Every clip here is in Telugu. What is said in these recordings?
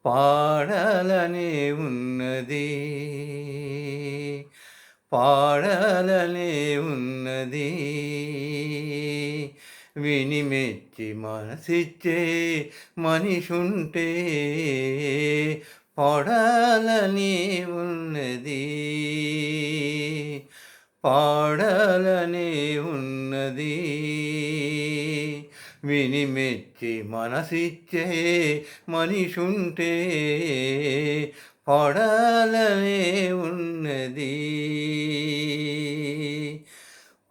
పాడాలనే ఉన్నది, పాడాలనే ఉన్నది, విని మెచ్చి మనసిచ్చే మనిషుంటే పాడాలని ఉన్నది, పాడాలని ఉన్నది, విని మెచ్చి మనసిచ్చే మనిషుంటే పాడాలనే ఉన్నది.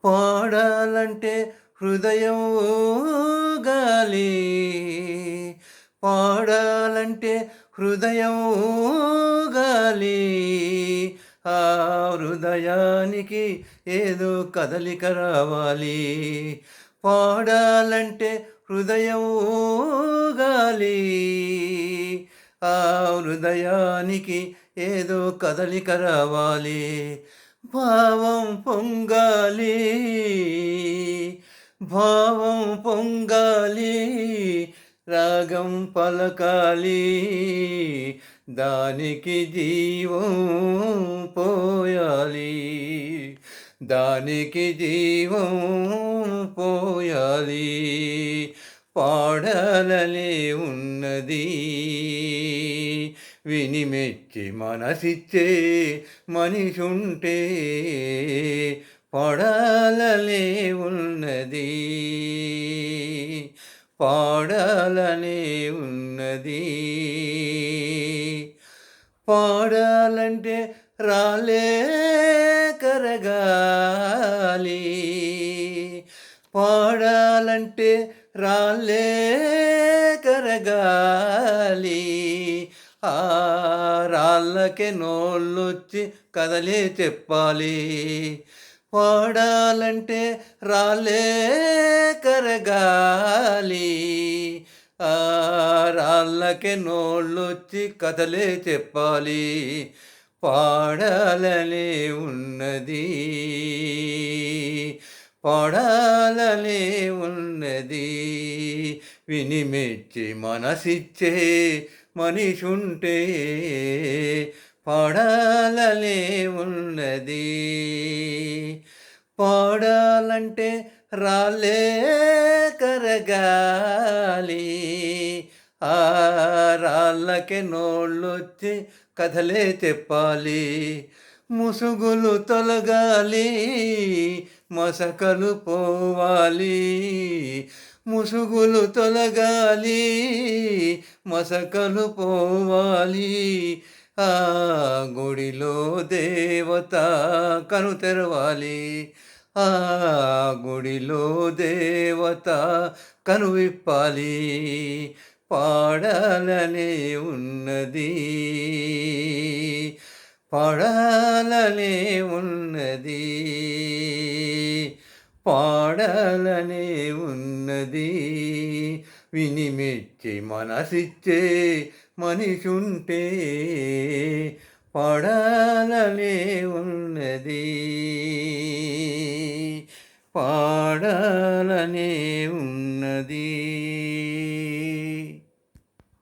పాడాలంటే హృదయం ఊగాలి, పాడాలంటే హృదయం ఊగాలి, ఆ హృదయానికి ఏదో కదలిక రావాలి. పాడాలంటే హృదయం ఊగాలి, ఆ హృదయానికి ఏదో కదలిక రావాలి. భావం పొంగాలి, భావం పొంగాలి, రాగం పలకాలి, దానికి జీవం పోయాలి, దానికి జీవం పోయాలి. పాడాలనే ఉన్నది, విని మెచ్చి మనసిచ్చే మనిషుంటే పాడాలనే ఉన్నది, పాడాలనే ఉన్నది. పాడాలంటే రాలే కరగాలి, పాడాలంటే రాలే కరగాలి, ఆ రాళ్ళకే నోళ్ళొచ్చి కదలే చెప్పాలి. పాడాలంటే రాలే కరగాలి, ఆ రాళ్ళకే నోళ్ళొచ్చి కథలే చెప్పాలి. పాడాలనే ఉన్నది, పాడాలనే ఉన్నది, విని మెచ్చి మనసిచ్చే మనిషుంటే పాడాలనే ఉన్నది. పాడాలంటే రాలే కరగాలి, ఆ రాళ్ళకే నోళ్ళొచ్చి కథలే చెప్పాలి. ముసుగులు తొలగాలి, మసకలు పోవాలి, ముసుగులు తొలగాలి, మసకలు పోవాలి, ఆ గుడిలో దేవత కను తెరవాలి, ఆ గుడిలో దేవత కను విప్పాలి. పాడాలనే ఉన్నది, పాడాలనే ఉన్నది, పాడాలనే ఉన్నది, విని మెచ్చి మనసిచ్చే మనిషుంటే పాడాలనే ఉన్నది, పాడాలనే ఉన్నది.